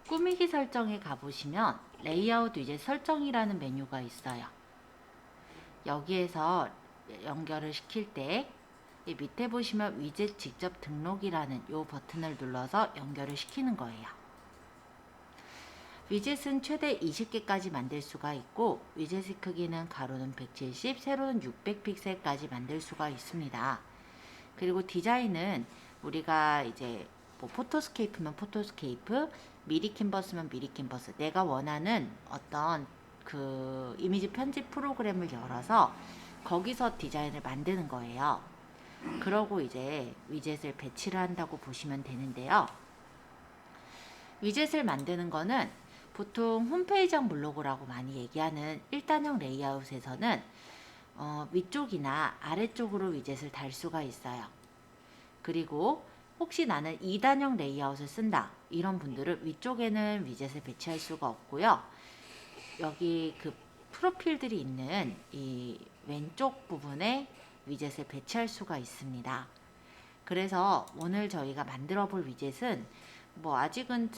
꾸미기 설정에 가보시면 레이아웃 위젯 설정이라는 메뉴가 있어요. 여기에서 연결을 시킬 때 이 밑에 보시면 위젯 직접 등록이라는 이 버튼을 눌러서 연결을 시키는 거예요. 위젯은 최대 20개까지 만들 수가 있고 위젯의 크기는 가로는 170, 세로는 600픽셀까지 만들 수가 있습니다. 그리고 디자인은 우리가 이제 뭐 포토스케이프면 포토스케이프, 미리 캔버스면 미리 캔버스, 내가 원하는 어떤 그 이미지 편집 프로그램을 열어서 거기서 디자인을 만드는 거예요. 그러고 이제 위젯을 배치를 한다고 보시면 되는데요. 위젯을 만드는 거는 보통 홈페이지형 블로그라고 많이 얘기하는 1단형 레이아웃에서는 위쪽이나 아래쪽으로 위젯을 달 수가 있어요. 그리고 혹시 나는 2단형 레이아웃을 쓴다 이런 분들은 위쪽에는 위젯을 배치할 수가 없고요. 여기 그 프로필들이 있는 이 왼쪽 부분에 위젯을 배치할 수가 있습니다. 그래서 오늘 저희가 만들어 볼 위젯은 뭐 아직은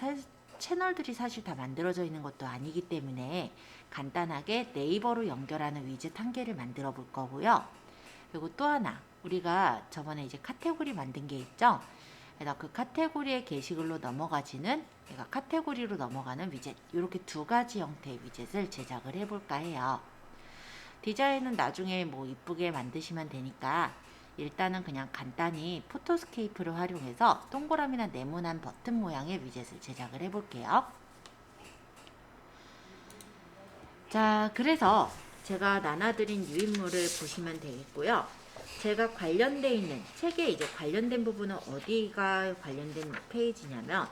채널들이 사실 다 만들어져 있는 것도 아니기 때문에 간단하게 네이버로 연결하는 위젯 한 개를 만들어 볼 거고요. 그리고 또 하나 우리가 저번에 이제 카테고리 만든 게 있죠. 그래서 그 카테고리의 게시글로 넘어가지는 그러니까 카테고리로 넘어가는 위젯 이렇게 두 가지 형태의 위젯을 제작을 해볼까 해요. 디자인은 나중에 뭐 이쁘게 만드시면 되니까 일단은 그냥 간단히 포토스케이프를 활용해서 동그라미나 네모난 버튼 모양의 위젯을 제작을 해볼게요. 자, 그래서 제가 나눠드린 유인물을 보시면 되겠고요. 제가 관련돼 있는 책에 이제 관련된 부분은 어디가 관련된 페이지냐면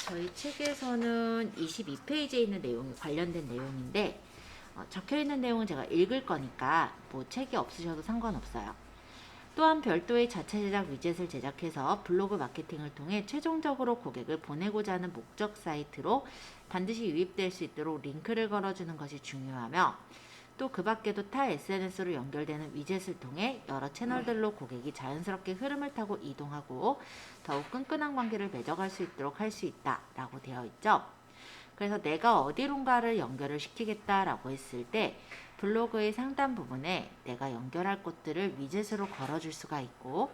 저희 책에서는 22페이지에 있는 내용이 관련된 내용인데 적혀있는 내용은 제가 읽을 거니까 뭐 책이 없으셔도 상관없어요. 또한 별도의 자체 제작 위젯을 제작해서 블로그 마케팅을 통해 최종적으로 고객을 보내고자 하는 목적 사이트로 반드시 유입될 수 있도록 링크를 걸어주는 것이 중요하며 또 그 밖에도 타 SNS로 연결되는 위젯을 통해 여러 채널들로 고객이 자연스럽게 흐름을 타고 이동하고 더욱 끈끈한 관계를 맺어갈 수 있도록 할 수 있다 라고 되어 있죠. 그래서 내가 어디론가를 연결을 시키겠다라고 했을 때 블로그의 상단 부분에 내가 연결할 곳들을 위젯으로 걸어줄 수가 있고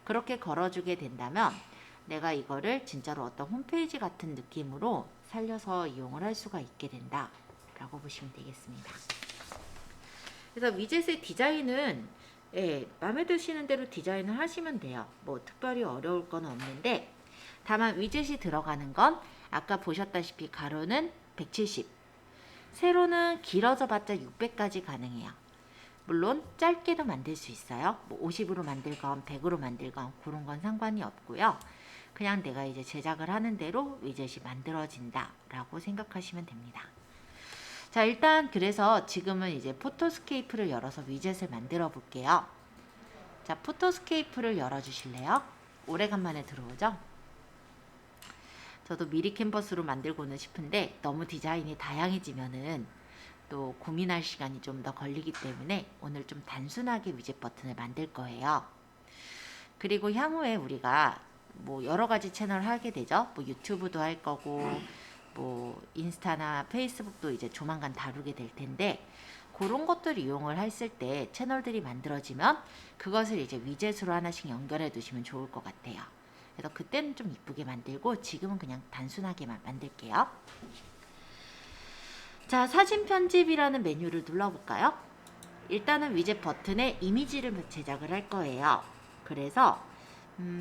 그렇게 걸어주게 된다면 내가 이거를 진짜로 어떤 홈페이지 같은 느낌으로 살려서 이용을 할 수가 있게 된다 라고 보시면 되겠습니다. 그래서 위젯의 디자인은 마음에 드시는 대로 디자인을 하시면 돼요. 뭐 특별히 어려울 건 없는데 다만 위젯이 들어가는 건 아까 보셨다시피 가로는 170, 세로는 길어져 봤자 600까지 가능해요. 물론 짧게도 만들 수 있어요. 뭐 50으로 만들건 100으로 만들건 그런 건 상관이 없고요. 그냥 내가 이제 제작을 하는 대로 위젯이 만들어진다 라고 생각하시면 됩니다. 자, 일단 그래서 지금은 이제 포토스케이프를 열어서 위젯을 만들어 볼게요. 자, 포토스케이프를 열어 주실래요? 오래간만에 들어오죠? 저도 미리 캔버스로 만들고는 싶은데 너무 디자인이 다양해지면은 또 고민할 시간이 좀 더 걸리기 때문에 오늘 좀 단순하게 위젯 버튼을 만들 거예요. 그리고 향후에 우리가 뭐 여러 가지 채널 하게 되죠. 뭐 유튜브도 할 거고 뭐 인스타나 페이스북도 이제 조만간 다루게 될 텐데 그런 것들 이용을 했을 때 채널들이 만들어지면 그것을 이제 위젯으로 하나씩 연결해 두시면 좋을 것 같아요. 그래서 그때는 좀 이쁘게 만들고 지금은 그냥 단순하게만 만들게요. 자, 사진 편집이라는 메뉴를 눌러볼까요? 일단은 위젯 버튼에 이미지를 제작을 할 거예요. 그래서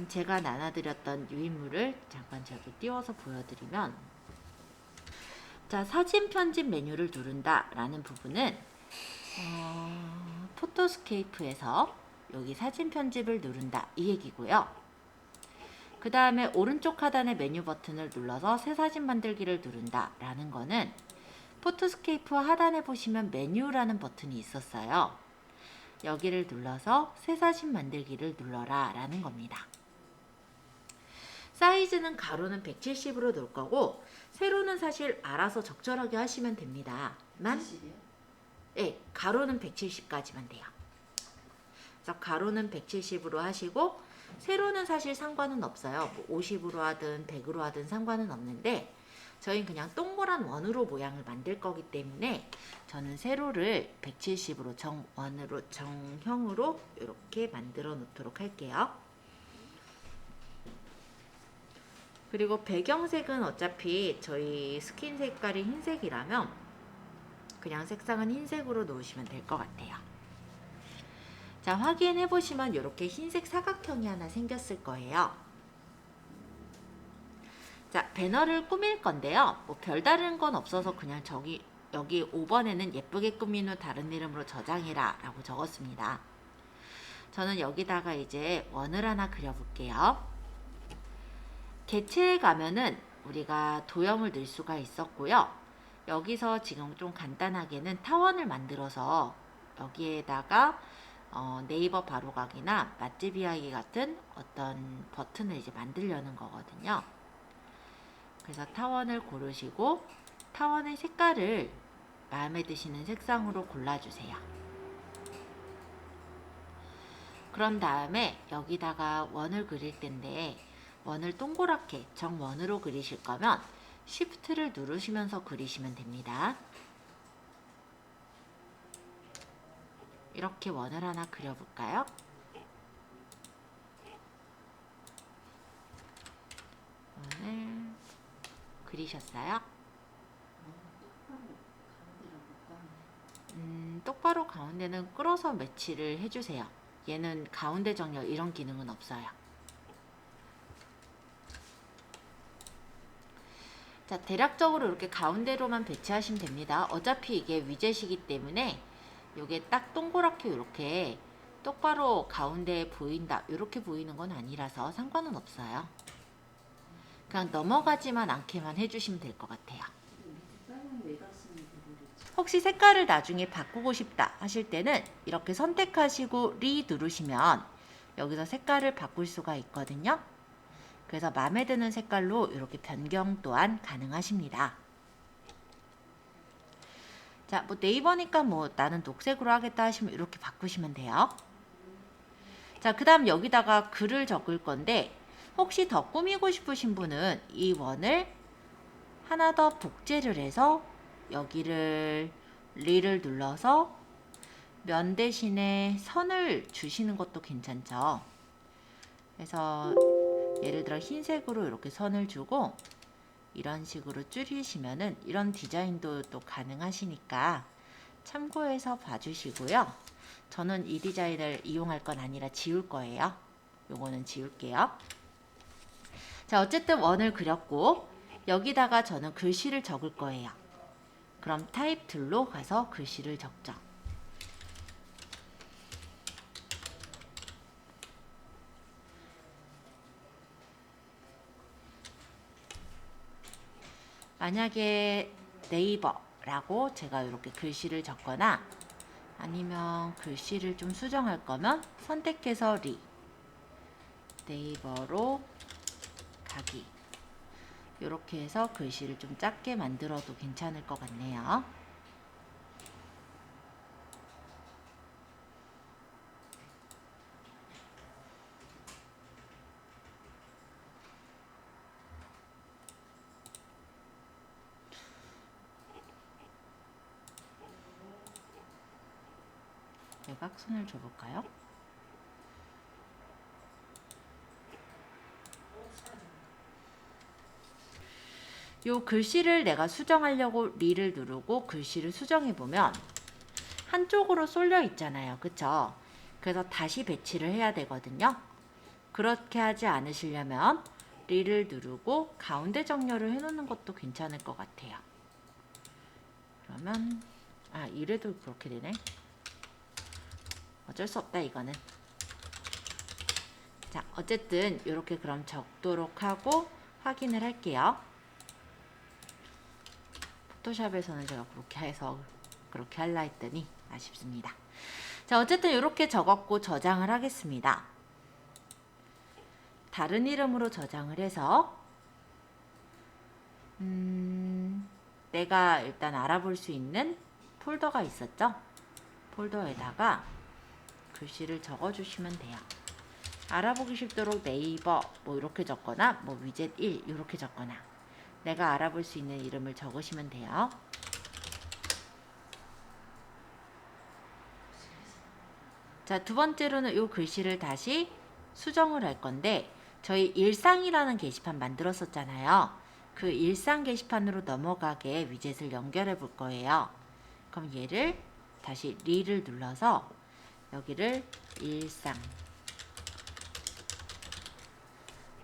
제가 나눠드렸던 유인물을 잠깐 저기 띄워서 보여드리면 자, 사진 편집 메뉴를 누른다 라는 부분은 포토스케이프에서 여기 사진 편집을 누른다 이 얘기고요. 그 다음에 오른쪽 하단의 메뉴 버튼을 눌러서 새 사진 만들기를 누른다 라는 거는 포토스케이프 하단에 보시면 메뉴라는 버튼이 있었어요. 여기를 눌러서 새 사진 만들기를 눌러라 라는 겁니다. 사이즈는 가로는 170으로 놓을 거고 세로는 사실 알아서 적절하게 하시면 됩니다. 네, 가로는 170까지만 돼요. 그래서 가로는 170으로 하시고 세로는 사실 상관은 없어요. 뭐 50으로 하든 100으로 하든 상관은 없는데 저희는 그냥 동그란 원으로 모양을 만들 거기 때문에 저는 세로를 170으로 정형으로 이렇게 만들어 놓도록 할게요. 그리고 배경색은 어차피 저희 스킨 색깔이 흰색이라면 그냥 색상은 흰색으로 놓으시면 될 것 같아요. 자, 확인해 보시면 이렇게 흰색 사각형이 하나 생겼을 거예요. 자, 배너를 꾸밀 건데요. 뭐 별다른 건 없어서 그냥 여기 5번에는 예쁘게 꾸민 후 다른 이름으로 저장해라 라고 적었습니다. 저는 여기다가 이제 원을 하나 그려볼게요. 개체에 가면은 우리가 도형을 넣을 수가 있었고요. 여기서 지금 좀 간단하게는 타원을 만들어서 여기에다가 네이버 바로가기나 맛집 이야기 같은 어떤 버튼을 이제 만들려는 거거든요. 그래서 타원을 고르시고 타원의 색깔을 마음에 드시는 색상으로 골라주세요. 그런 다음에 여기다가 원을 그릴 텐데 원을 동그랗게 정원으로 그리실 거면 Shift를 누르시면서 그리시면 됩니다. 이렇게 원을 하나 그려볼까요? 원을 그리셨어요? 똑바로 가운데는 끌어서 매치를 해주세요. 얘는 가운데 정렬 이런 기능은 없어요. 자, 대략적으로 이렇게 가운데로만 배치하시면 됩니다. 어차피 이게 위젯이기 때문에 이게 딱 동그랗게 이렇게 똑바로 가운데에 보인다 이렇게 보이는 건 아니라서 상관은 없어요. 그냥 넘어가지만 않게만 해주시면 될 것 같아요. 혹시 색깔을 나중에 바꾸고 싶다 하실 때는 이렇게 선택하시고 리 누르시면 여기서 색깔을 바꿀 수가 있거든요. 그래서 마음에 드는 색깔로 이렇게 변경 또한 가능하십니다. 자, 뭐 네이버니까 뭐 나는 녹색으로 하겠다 하시면 이렇게 바꾸시면 돼요. 자, 그 다음 여기다가 글을 적을 건데 혹시 더 꾸미고 싶으신 분은 이 원을 하나 더 복제를 해서 여기를 리를 눌러서 면 대신에 선을 주시는 것도 괜찮죠. 그래서 예를 들어 흰색으로 이렇게 선을 주고 이런 식으로 줄이시면은 이런 디자인도 또 가능하시니까 참고해서 봐주시고요. 저는 이 디자인을 이용할 건 아니라 지울 거예요. 요거는 지울게요. 자, 어쨌든 원을 그렸고 여기다가 저는 글씨를 적을 거예요. 그럼 타입 툴로 가서 글씨를 적죠. 만약에 네이버라고 제가 이렇게 글씨를 적거나 아니면 글씨를 좀 수정할 거면 선택해서 리 네이버로 가기 이렇게 해서 글씨를 좀 작게 만들어도 괜찮을 것 같네요. 대각선을 줘볼까요? 요 글씨를 내가 수정하려고 리를 누르고 글씨를 수정해보면 한쪽으로 쏠려 있잖아요. 그쵸? 그래서 다시 배치를 해야 되거든요. 그렇게 하지 않으시려면 리를 누르고 가운데 정렬을 해놓는 것도 괜찮을 것 같아요. 그러면 이래도 그렇게 되네. 어쩔 수 없다 이거는. 자, 어쨌든 이렇게 그럼 적도록 하고 확인을 할게요. 포토샵에서는 제가 그렇게 해서 그렇게 할라 했더니 아쉽습니다. 자, 어쨌든 이렇게 적었고 저장을 하겠습니다. 다른 이름으로 저장을 해서 내가 일단 알아볼 수 있는 폴더가 있었죠? 폴더에다가 글씨를 적어주시면 돼요. 알아보기 쉽도록 네이버 뭐 이렇게 적거나 뭐 위젯 1 이렇게 적거나 내가 알아볼 수 있는 이름을 적으시면 돼요. 자, 두 번째로는 이 글씨를 다시 수정을 할 건데 저희 일상이라는 게시판 만들었었잖아요. 그 일상 게시판으로 넘어가게 위젯을 연결해 볼 거예요. 그럼 얘를 다시 리를 눌러서 여기를 일상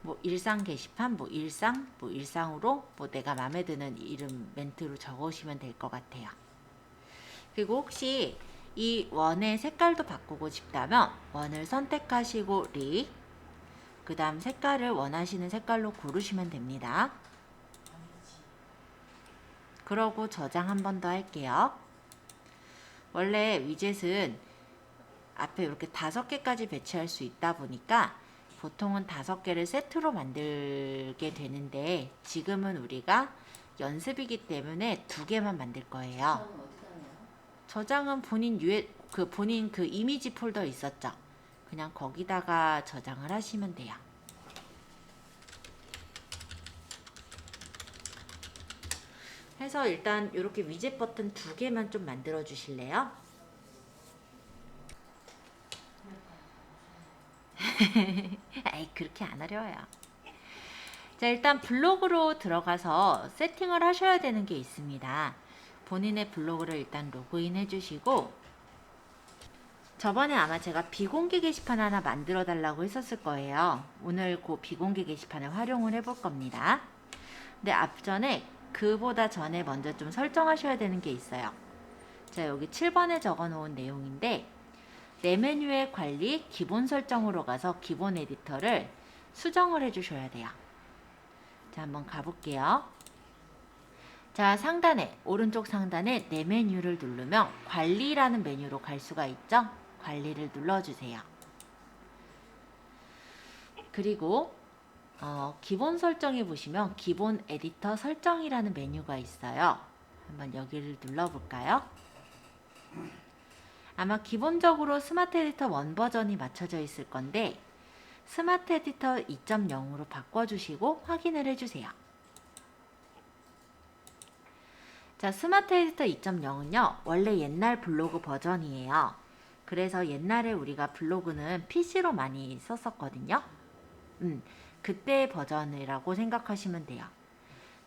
뭐 일상 게시판 뭐 일상 뭐 일상으로 뭐 내가 마음에 드는 이름 멘트로 적으시면 될 것 같아요. 그리고 혹시 이 원의 색깔도 바꾸고 싶다면 원을 선택하시고 리 그 다음 색깔을 원하시는 색깔로 고르시면 됩니다. 그러고 저장 한 번 더 할게요. 원래 위젯은 앞에 이렇게 5개까지 배치할 수 있다 보니까 보통은 5개를 세트로 만들게 되는데 지금은 우리가 연습이기 때문에 2개만 만들 거예요. 저장은 본인 그 이미지 폴더 있었죠? 그냥 거기다가 저장을 하시면 돼요. 해서 일단 이렇게 위젯 버튼 2개만 좀 만들어 주실래요? 에이, 그렇게 안 어려워요. 자, 일단 블로그로 들어가서 세팅을 하셔야 되는 게 있습니다. 본인의 블로그를 일단 로그인 해주시고 저번에 아마 제가 비공개 게시판 하나 만들어 달라고 했었을 거예요. 오늘 그 비공개 게시판을 활용을 해볼 겁니다. 근데 앞전에 그보다 전에 먼저 좀 설정하셔야 되는 게 있어요. 자, 여기 7번에 적어 놓은 내용인데 내 메뉴의 관리 기본 설정으로 가서 기본 에디터를 수정을 해 주셔야 돼요. 자, 한번 가볼게요. 자, 상단에 오른쪽 상단에 내 메뉴를 누르면 관리라는 메뉴로 갈 수가 있죠. 관리를 눌러주세요. 그리고 기본 설정에 보시면 기본 에디터 설정이라는 메뉴가 있어요. 한번 여기를 눌러볼까요? 아마 기본적으로 스마트 에디터 1 버전이 맞춰져 있을 건데 스마트 에디터 2.0으로 바꿔주시고 확인을 해주세요. 자, 스마트 에디터 2.0은요 원래 옛날 블로그 버전이에요. 그래서 옛날에 우리가 블로그는 PC로 많이 썼었거든요. 그때 버전이라고 생각하시면 돼요.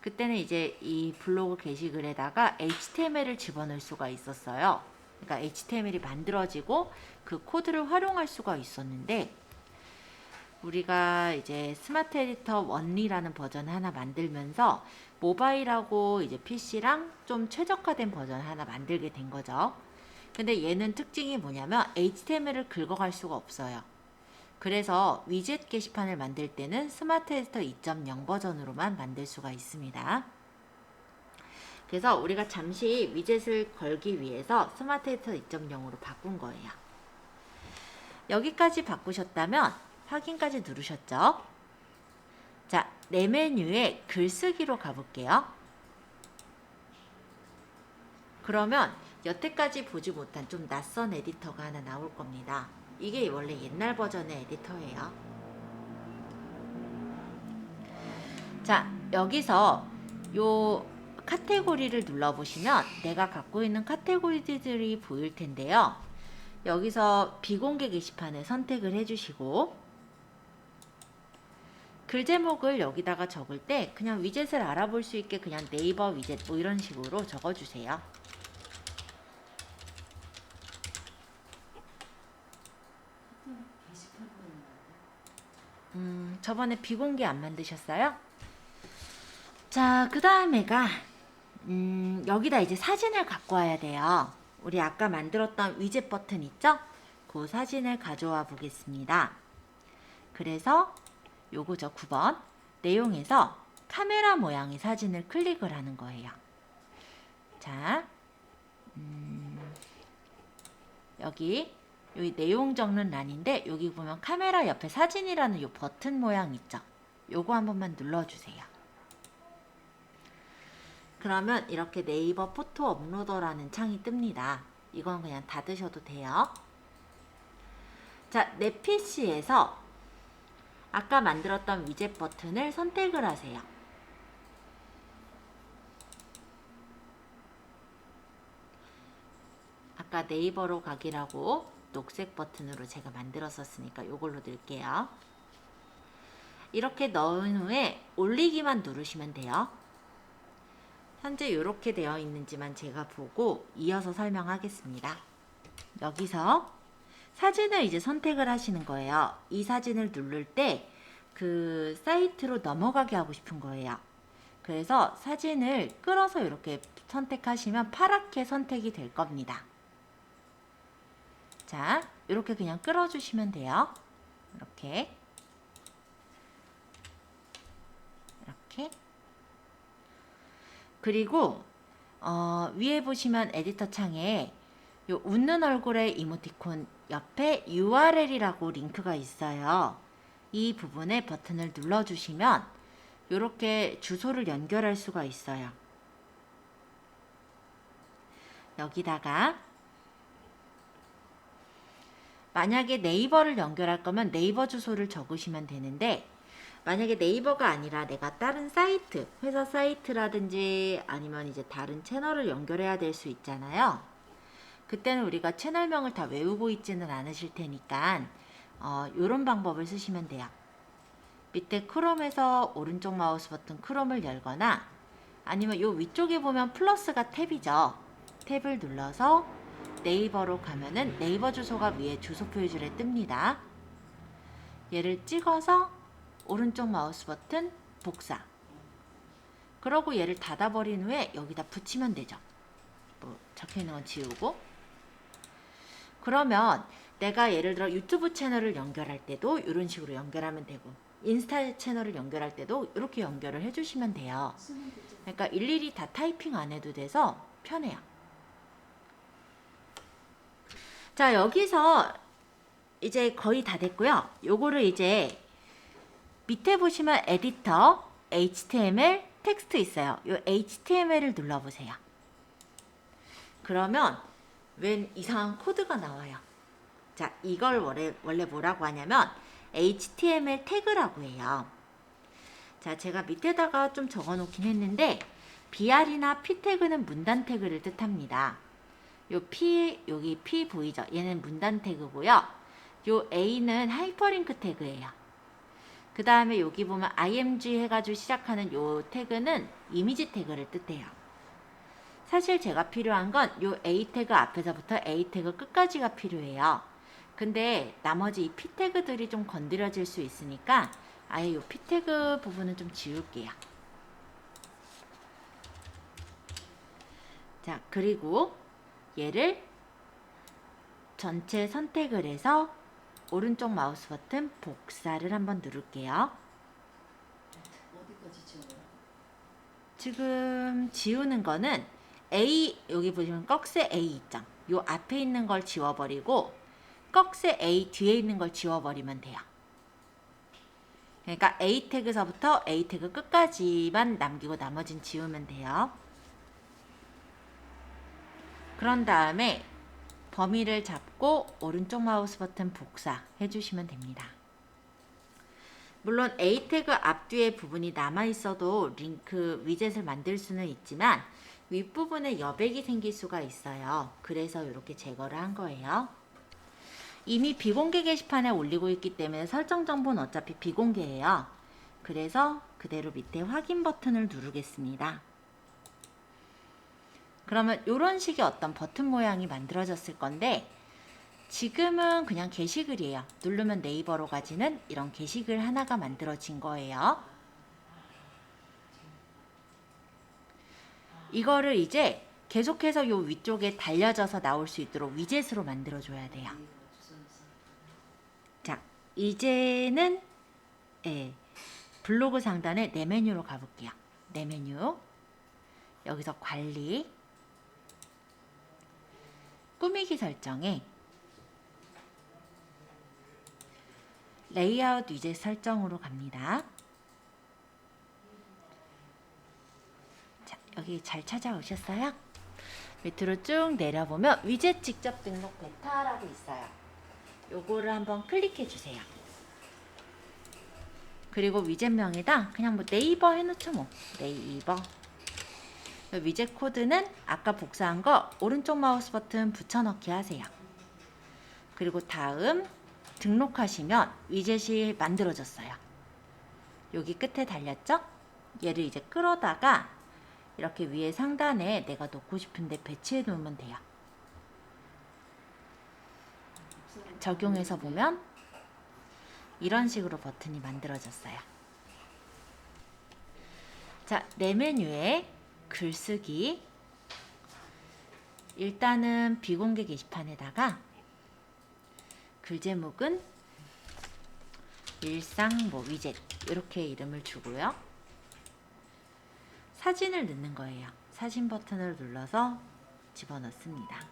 그때는 이제 이 블로그 게시글에다가 HTML을 집어넣을 수가 있었어요. 그러니까 HTML이 만들어지고 그 코드를 활용할 수가 있었는데 우리가 이제 스마트 에디터 1이라는 버전 하나 만들면서 모바일하고 이제 PC랑 좀 최적화된 버전 하나 만들게 된 거죠. 근데 얘는 특징이 뭐냐면 HTML을 긁어갈 수가 없어요. 그래서 위젯 게시판을 만들 때는 스마트 에디터 2.0 버전으로만 만들 수가 있습니다. 그래서 우리가 잠시 위젯을 걸기 위해서 스마트 에디터 2.0으로 바꾼 거예요. 여기까지 바꾸셨다면 확인까지 누르셨죠? 자, 내 메뉴에 글쓰기로 가볼게요. 그러면 여태까지 보지 못한 좀 낯선 에디터가 하나 나올 겁니다. 이게 원래 옛날 버전의 에디터예요. 자, 여기서 요 카테고리를 눌러보시면 내가 갖고 있는 카테고리들이 보일 텐데요. 여기서 비공개 게시판을 선택을 해주시고 글 제목을 여기다가 적을 때 그냥 위젯을 알아볼 수 있게 그냥 네이버 위젯 뭐 이런 식으로 적어주세요. 저번에 비공개 안 만드셨어요? 자, 그 다음에가 여기다 이제 사진을 갖고 와야 돼요. 우리 아까 만들었던 위젯 버튼 있죠? 그 사진을 가져와 보겠습니다. 그래서 요거죠, 9번. 내용에서 카메라 모양의 사진을 클릭을 하는 거예요. 자, 여기 내용 적는 란인데 여기 보면 카메라 옆에 사진이라는 요 버튼 모양 있죠? 요거 한 번만 눌러주세요. 그러면 이렇게 네이버 포토 업로더라는 창이 뜹니다. 이건 그냥 닫으셔도 돼요. 자, 내 PC에서 아까 만들었던 위젯 버튼을 선택을 하세요. 아까 네이버로 가기라고 녹색 버튼으로 제가 만들었었으니까 이걸로 넣을게요. 이렇게 넣은 후에 올리기만 누르시면 돼요. 현재 이렇게 되어 있는지만 제가 보고 이어서 설명하겠습니다. 여기서 사진을 이제 선택을 하시는 거예요. 이 사진을 누를 때 그 사이트로 넘어가게 하고 싶은 거예요. 그래서 사진을 끌어서 이렇게 선택하시면 파랗게 선택이 될 겁니다. 자, 이렇게 그냥 끌어주시면 돼요. 이렇게. 그리고 위에 보시면 에디터 창에 요 웃는 얼굴의 이모티콘 옆에 URL이라고 링크가 있어요. 이 부분에 버튼을 눌러주시면 이렇게 주소를 연결할 수가 있어요. 여기다가 만약에 네이버를 연결할 거면 네이버 주소를 적으시면 되는데, 만약에 네이버가 아니라 내가 다른 사이트, 회사 사이트라든지 아니면 이제 다른 채널을 연결해야 될 수 있잖아요. 그때는 우리가 채널명을 다 외우고 있지는 않으실 테니까 이런 방법을 쓰시면 돼요. 밑에 크롬에서 오른쪽 마우스 버튼 크롬을 열거나, 아니면 요 위쪽에 보면 플러스가 탭이죠. 탭을 눌러서 네이버로 가면은 네이버 주소가 위에 주소 표시줄에 뜹니다. 얘를 찍어서 오른쪽 마우스 버튼 복사. 그러고 얘를 닫아버린 후에 여기다 붙이면 되죠. 뭐 적혀있는 건 지우고. 그러면 내가 예를 들어 유튜브 채널을 연결할 때도 이런 식으로 연결하면 되고, 인스타 채널을 연결할 때도 이렇게 연결을 해주시면 돼요. 그러니까 일일이 다 타이핑 안 해도 돼서 편해요. 자, 여기서 이제 거의 다 됐고요. 요거를 이제 밑에 보시면 에디터, HTML, 텍스트 있어요. 요 HTML을 눌러보세요. 그러면 웬 이상한 코드가 나와요. 자, 이걸 원래 뭐라고 하냐면 HTML 태그라고 해요. 자, 제가 밑에다가 좀 적어 놓긴 했는데, BR이나 P 태그는 문단 태그를 뜻합니다. 요 P, 여기 P 보이죠? 얘는 문단 태그고요. 요 A는 하이퍼링크 태그예요. 그 다음에 여기 보면 img 해가지고 시작하는 요 태그는 이미지 태그를 뜻해요. 사실 제가 필요한 건 요 A 태그 앞에서부터 A 태그 끝까지가 필요해요. 근데 나머지 이 P 태그들이 좀 건드려질 수 있으니까 아예 요 P 태그 부분은 좀 지울게요. 자, 그리고 얘를 전체 선택을 해서 오른쪽 마우스 버튼 복사를 한번 누를게요. 어디까지 지워요? 지금 지우는 거는 A, 여기 보시면 꺽쇠 A 있죠? 요 앞에 있는 걸 지워버리고 꺽쇠 A 뒤에 있는 걸 지워버리면 돼요. 그러니까 A 태그서부터 A 태그 끝까지만 남기고 나머진 지우면 돼요. 그런 다음에 범위를 잡고 오른쪽 마우스 버튼 복사 해주시면 됩니다. 물론 A 태그 앞뒤에 부분이 남아있어도 링크 위젯을 만들 수는 있지만 윗부분에 여백이 생길 수가 있어요. 그래서 이렇게 제거를 한 거예요. 이미 비공개 게시판에 올리고 있기 때문에 설정 정보는 어차피 비공개예요. 그래서 그대로 밑에 확인 버튼을 누르겠습니다. 그러면 이런 식의 어떤 버튼 모양이 만들어졌을 건데, 지금은 그냥 게시글이에요. 누르면 네이버로 가지는 이런 게시글 하나가 만들어진 거예요. 이거를 이제 계속해서 요 위쪽에 달려져서 나올 수 있도록 위젯으로 만들어줘야 돼요. 자, 이제는 블로그 상단에 내 메뉴로 가볼게요. 내 메뉴. 여기서 관리. 꾸미기 설정에 레이아웃 위젯 설정으로 갑니다. 자, 여기 잘 찾아오셨어요? 밑으로 쭉 내려보면 위젯 직접 등록 베타라고 있어요. 요거를 한번 클릭해 주세요. 그리고 위젯명에다 그냥 뭐 네이버 해놓죠 뭐. 네이버. 위젯 코드는 아까 복사한 거 오른쪽 마우스 버튼 붙여넣기 하세요. 그리고 다음 등록하시면 위젯이 만들어졌어요. 여기 끝에 달렸죠? 얘를 이제 끌어다가 이렇게 위에 상단에 내가 놓고 싶은데 배치해 놓으면 돼요. 적용해서 보면 이런 식으로 버튼이 만들어졌어요. 자, 내 메뉴에 글쓰기. 일단은 비공개 게시판에다가 글 제목은 일상 뭐 위젯 이렇게 이름을 주고요. 사진을 넣는 거예요. 사진 버튼을 눌러서 집어넣습니다.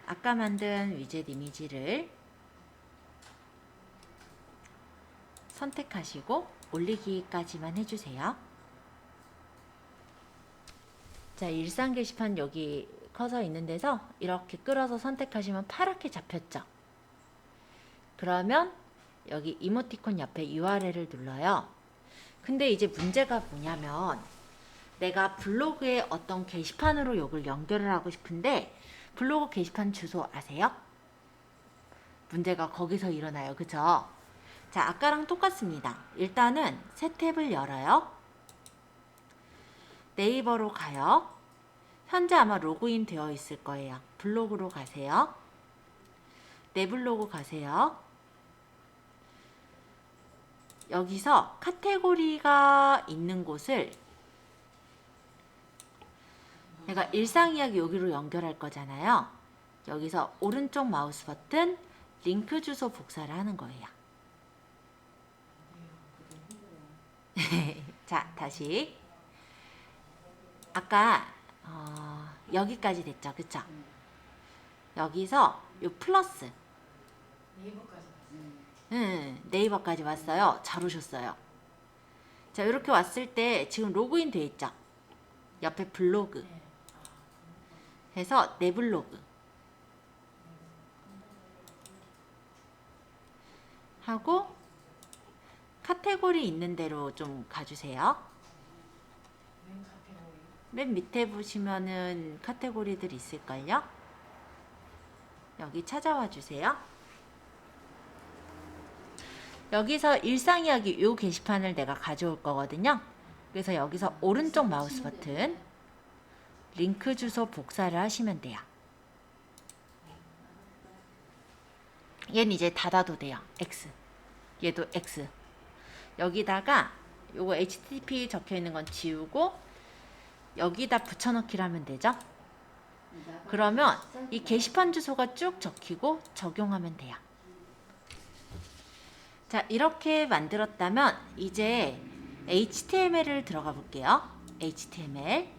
아까 만든 위젯 이미지를 선택하시고 올리기까지만 해주세요. 자, 일상 게시판 여기 커서 있는 데서 이렇게 끌어서 선택하시면 파랗게 잡혔죠? 그러면 여기 이모티콘 옆에 URL을 눌러요. 근데 이제 문제가 뭐냐면 내가 블로그에 어떤 게시판으로 이걸 연결을 하고 싶은데 블로그 게시판 주소 아세요? 문제가 거기서 일어나요. 그죠? 자, 아까랑 똑같습니다. 일단은 새 탭을 열어요. 네이버로 가요. 현재 아마 로그인 되어 있을 거예요. 블로그로 가세요. 내 블로그 가세요. 여기서 카테고리가 있는 곳을 내가 일상이야기 여기로 연결할 거잖아요. 여기서 오른쪽 마우스 버튼 링크 주소 복사를 하는 거예요. 자, 다시 아까 여기까지 됐죠, 그쵸? 여기서 요 플러스 네이버까지 왔어요. 잘 오셨어요. 자, 이렇게 왔을 때 지금 로그인 돼 있죠? 옆에 블로그 해서 내 블로그 하고 카테고리 있는 대로 좀 가주세요. 맨 밑에 보시면은 카테고리들 있을걸요? 여기 찾아와 주세요. 여기서 일상이야기 요 게시판을 내가 가져올 거거든요. 그래서 여기서 오른쪽 마우스 버튼 링크 주소 복사를 하시면 돼요. 얘는 이제 닫아도 돼요. X. 얘도 X. 여기다가 요거 HTTP 적혀 있는 건 지우고 여기다 붙여넣기를 하면 되죠. 그러면 이 게시판 주소가 쭉 적히고 적용하면 돼요. 자, 이렇게 만들었다면 이제 HTML을 들어가 볼게요. HTML.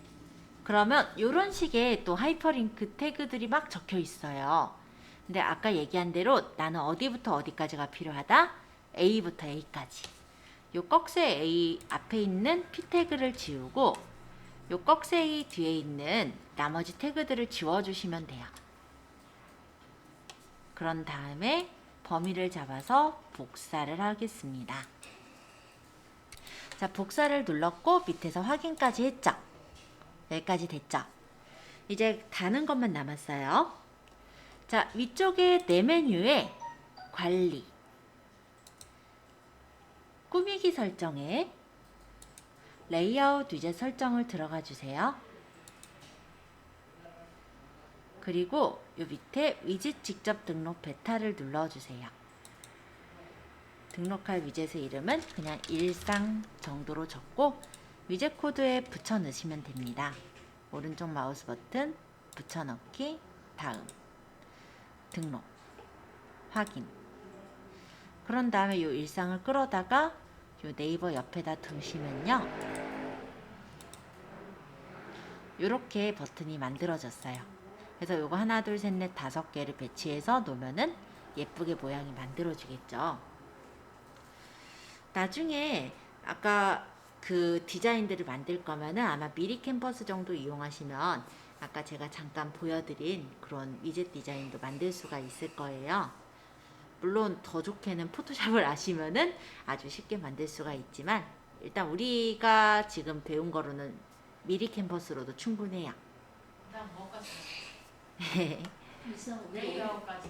그러면 이런 식의 또 하이퍼링크 태그들이 막 적혀 있어요. 근데 아까 얘기한 대로 나는 어디부터 어디까지가 필요하다? A부터 A까지. 요 꺽쇠 A 앞에 있는 P 태그를 지우고 요 꺽쇠 A 뒤에 있는 나머지 태그들을 지워주시면 돼요. 그런 다음에 범위를 잡아서 복사를 하겠습니다. 자, 복사를 눌렀고 밑에서 확인까지 했죠? 여기까지 됐죠? 이제 다는 것만 남았어요. 자, 위쪽에 내 메뉴에 관리, 꾸미기 설정에 레이아웃 위젯 설정을 들어가 주세요. 그리고 요 밑에 위젯 직접 등록 베타를 눌러주세요. 등록할 위젯의 이름은 그냥 일상 정도로 적고 위젯 코드에 붙여 넣으시면 됩니다. 오른쪽 마우스 버튼 붙여넣기, 다음 등록, 확인. 그런 다음에 이 일상을 끌어다가 이 네이버 옆에다 두시면요, 이렇게 버튼이 만들어졌어요. 그래서 요거 하나 둘 셋 넷 5개를 배치해서 놓으면은 예쁘게 모양이 만들어지겠죠. 나중에 아까 그 디자인들을 만들 거면은 아마 미리 캔버스 정도 이용하시면 아까 제가 잠깐 보여드린 그런 위젯 디자인도 만들 수가 있을 거예요. 물론 더 좋게는 포토샵을 아시면은 아주 쉽게 만들 수가 있지만 일단 우리가 지금 배운 거로는 미리 캔버스로도 충분해요. 일단 뭐까지? 네. 레이어까지.